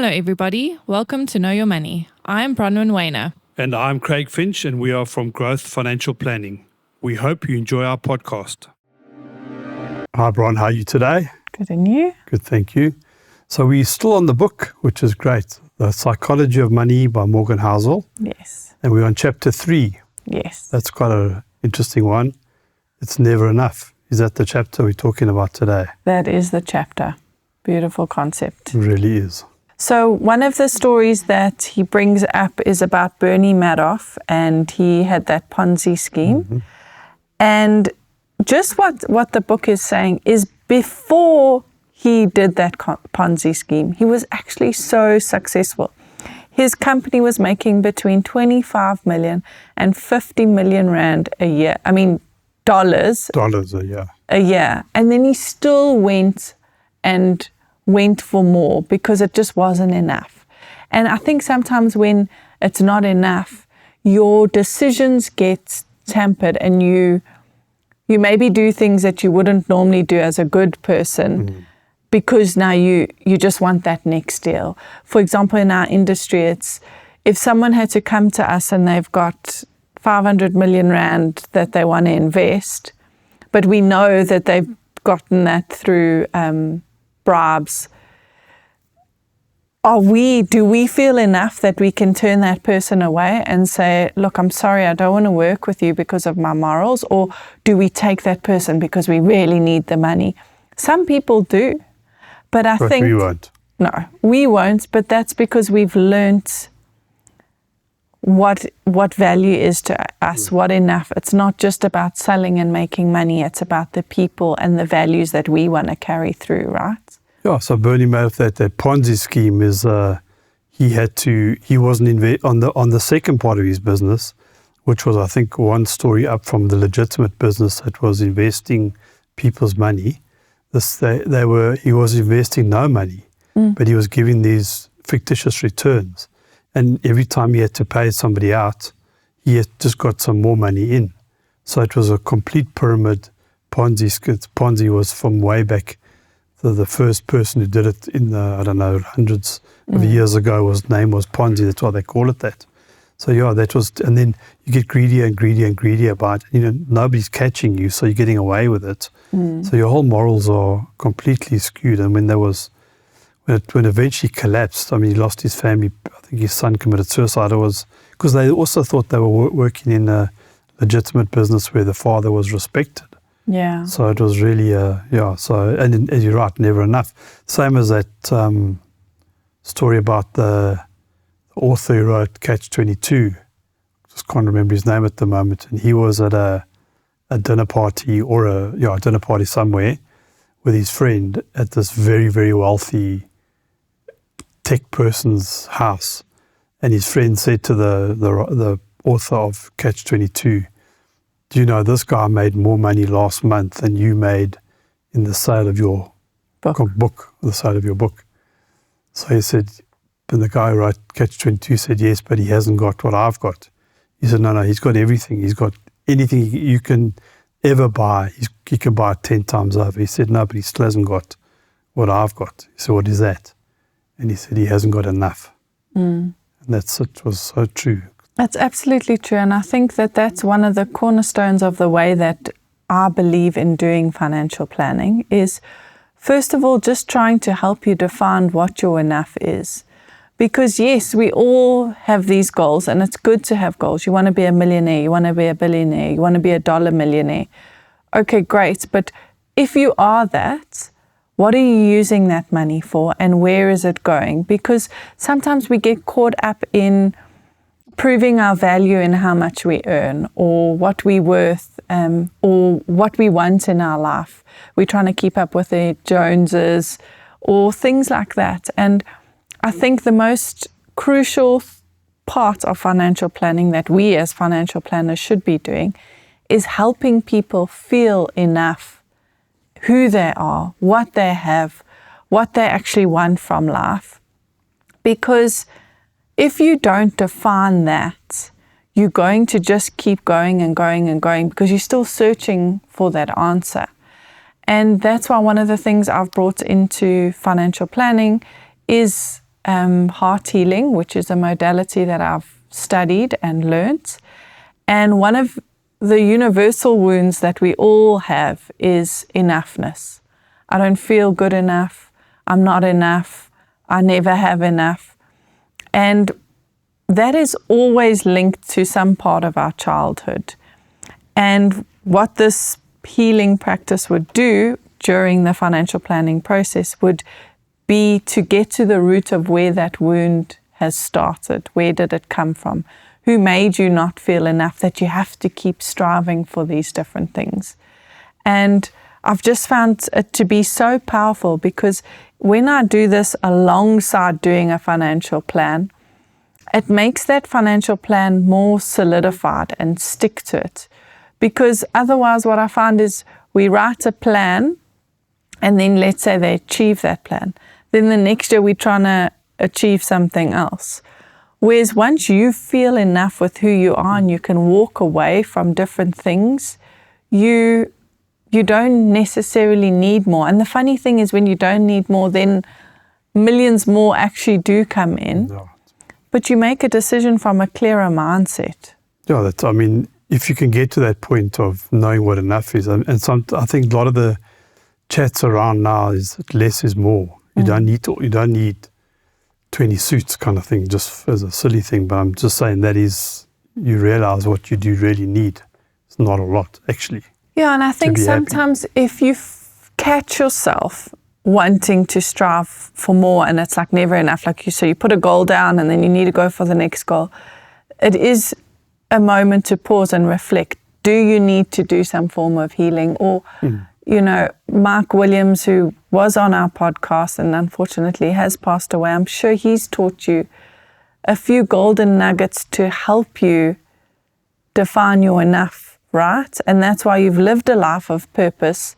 Hello, everybody. Welcome to Know Your Money. I'm Bronwyn Wayner. And I'm Craig Finch, and we are from Growth Financial Planning. We hope you enjoy our podcast. Hi, Bron. How are you today? Good, and you? Good, thank you. So we're still on the book, which is great. The Psychology of Money by Morgan Housel. Yes. And we're on chapter 3. Yes. That's quite an interesting one. It's never enough. Is that the chapter we're talking about today? That is the chapter. Beautiful concept. It really is. So one of the stories that he brings up is about Bernie Madoff, and he had that Ponzi scheme. Mm-hmm. And just what the book is saying is before he did that Ponzi scheme, he was actually so successful. His company was making between 25 million and 50 million rand a year. I mean, dollars a year. A year. And then he still went for more because it just wasn't enough. And I think sometimes when it's not enough, your decisions get tampered, and you maybe do things that you wouldn't normally do as a good person because now you just want that next deal. For example, in our industry, it's if someone had to come to us and they've got 500 million rand that they want to invest, but we know that they've gotten that through bribes. Do we feel enough that we can turn that person away and say, look, I'm sorry, I don't want to work with you because of my morals? Or do we take that person because we really need the money? Some people do, but I think we won't. No, we won't, but that's because we've learnt what value is to us, what enough. It's not just about selling and making money, it's about the people and the values that we want to carry through, right? Yeah, so Bernie Madoff, that Ponzi scheme is he wasn't on the second part of his business, which was, I think, one story up from the legitimate business that was investing people's money. He was investing no money, but he was giving these fictitious returns. And every time he had to pay somebody out, he had just got some more money in. So it was a complete pyramid Ponzi. Ponzi was from way back. The first person who did it in the, hundreds of years ago, his name was Ponzi. That's why they call it that. So yeah, that was, and then you get greedier and greedier and greedier about it. Nobody's catching you, so you're getting away with it. So your whole morals are completely skewed. And when it eventually collapsed, he lost his family. I think his son committed suicide. It was because they also thought they were working in a legitimate business where the father was respected. Yeah. So it was really, So, and as you're right, never enough. Same as that story about the author who wrote Catch-22. Just can't remember his name at the moment. And he was at a dinner party or a dinner party somewhere with his friend at this very, very wealthy tech person's house. And his friend said to the author of Catch-22, do you know this guy made more money last month than you made in the sale of your book, the sale of your book? So he said, and the guy who wrote Catch-22 said, yes, but he hasn't got what I've got. He said, no, he's got everything. He's got anything you can ever buy. He can buy it 10 times over. He said, no, but he still hasn't got what I've got. He said, what is that? And he said, he hasn't got enough. And it was so true. That's absolutely true. And I think that's one of the cornerstones of the way that I believe in doing financial planning is, first of all, just trying to help you define what your enough is. Because yes, we all have these goals, and it's good to have goals. You want to be a millionaire, you want to be a billionaire, you want to be a dollar millionaire. Okay, great. But if you are that, what are you using that money for, and where is it going? Because sometimes we get caught up in proving our value in how much we earn or what we're worth or what we want in our life. We're trying to keep up with the Joneses or things like that. And I think the most crucial part of financial planning that we as financial planners should be doing is helping people feel enough, who they are, what they have, what they actually want from life. Because if you don't define that, you're going to just keep going and going and going because you're still searching for that answer. And that's why one of the things I've brought into financial planning is heart healing, which is a modality that I've studied and learnt. And one of the universal wounds that we all have is enoughness. I don't feel good enough. I'm not enough. I never have enough. And that is always linked to some part of our childhood. And what this healing practice would do during the financial planning process would be to get to the root of where that wound has started. Where did it come from? Who made you not feel enough that you have to keep striving for these different things? And I've just found it to be so powerful, because when I do this alongside doing a financial plan, it makes that financial plan more solidified and stick to it. Because otherwise what I find is we write a plan, and then let's say they achieve that plan. Then the next year we're trying to achieve something else. Whereas once you feel enough with who you are and you can walk away from different things, you don't necessarily need more. And the funny thing is, when you don't need more, then millions more actually do come in. Yeah. But you make a decision from a clearer mindset. Yeah, if you can get to that point of knowing what enough is, and I think a lot of the chats around now is that less is more. You don't need 20 suits kind of thing, just as a silly thing. But I'm just saying that is, you realize what you do really need. It's not a lot, actually. Yeah, and I think sometimes if you catch yourself wanting to strive for more, and it's like never enough, like you say, you put a goal down and then you need to go for the next goal. It is a moment to pause and reflect. Do you need to do some form of healing? Or, Mark Williams, who was on our podcast and unfortunately has passed away, I'm sure he's taught you a few golden nuggets to help you define your enough, right? And that's why you've lived a life of purpose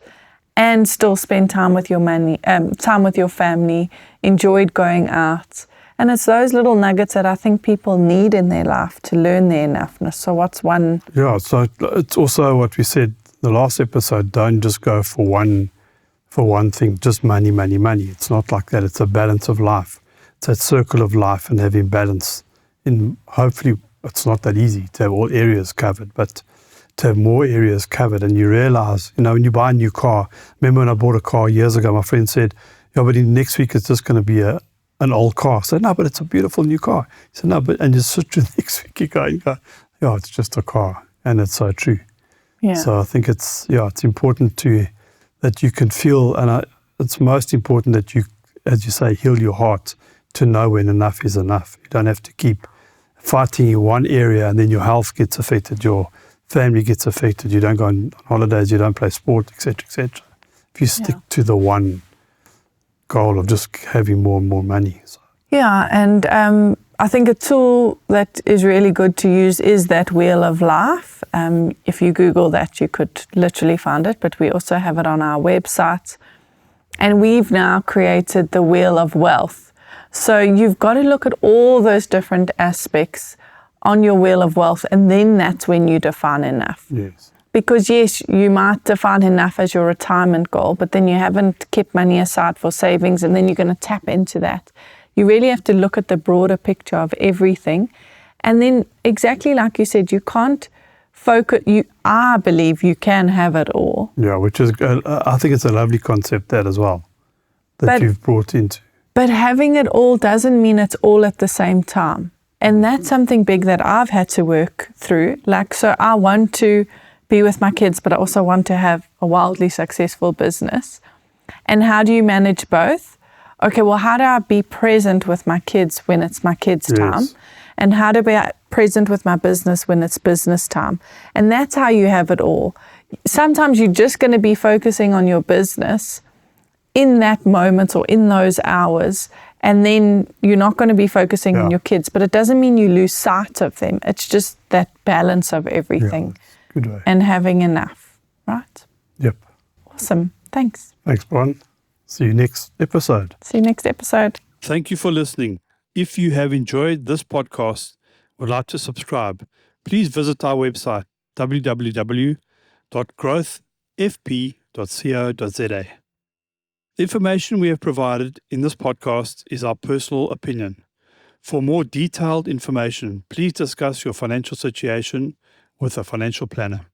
and still spend time with your money, time with your family, enjoyed going out. And it's those little nuggets that I think people need in their life to learn their enoughness. So what's one? Yeah, so it's also what we said the last episode, don't just go for one thing, just money, money, money. It's not like that. It's a balance of life. It's that circle of life, and having balance. Hopefully it's not that easy to have all areas covered, but to have more areas covered. And you realize, when you buy a new car, remember when I bought a car years ago, my friend said, yeah, but next week it's just going to be an old car. I said, no, but it's a beautiful new car. He said, no, but, and you sit through next week, you go, yeah, it's just a car. And it's so true. Yeah. So I think it's important that you can feel, and it's most important that you, as you say, heal your heart to know when enough is enough. You don't have to keep fighting in one area and then your health gets affected, your family gets affected, you don't go on holidays, you don't play sport, etc., etc. If you stick to the one goal of just having more and more money. So. Yeah, and I think a tool that is really good to use is that Wheel of Life. If you Google that, you could literally find it, but we also have it on our website. And we've now created the Wheel of Wealth. So you've got to look at all those different aspects on your Wheel of Wealth, and then that's when you define enough. Yes. Because yes, you might define enough as your retirement goal, but then you haven't kept money aside for savings, and then you're going to tap into that. You really have to look at the broader picture of everything. And then exactly like you said, you can't focus, I believe you can have it all. Yeah, which is, I think it's a lovely concept that as well, that you've brought into. But having it all doesn't mean it's all at the same time. And that's something big that I've had to work through. So I want to be with my kids, but I also want to have a wildly successful business. And how do you manage both? Okay, well, how do I be present with my kids when it's my kids' time? And how to be present with my business when it's business time? And that's how you have it all. Sometimes you're just going to be focusing on your business in that moment or in those hours, and then you're not going to be focusing on your kids. But it doesn't mean you lose sight of them. It's just that balance of everything good way. And having enough, right? Yep. Awesome. Thanks. Thanks, Brian. See you next episode. Thank you for listening. If you have enjoyed this podcast, would like to subscribe, please visit our website, www.growthfp.co.za. The information we have provided in this podcast is our personal opinion. For more detailed information, please discuss your financial situation with a financial planner.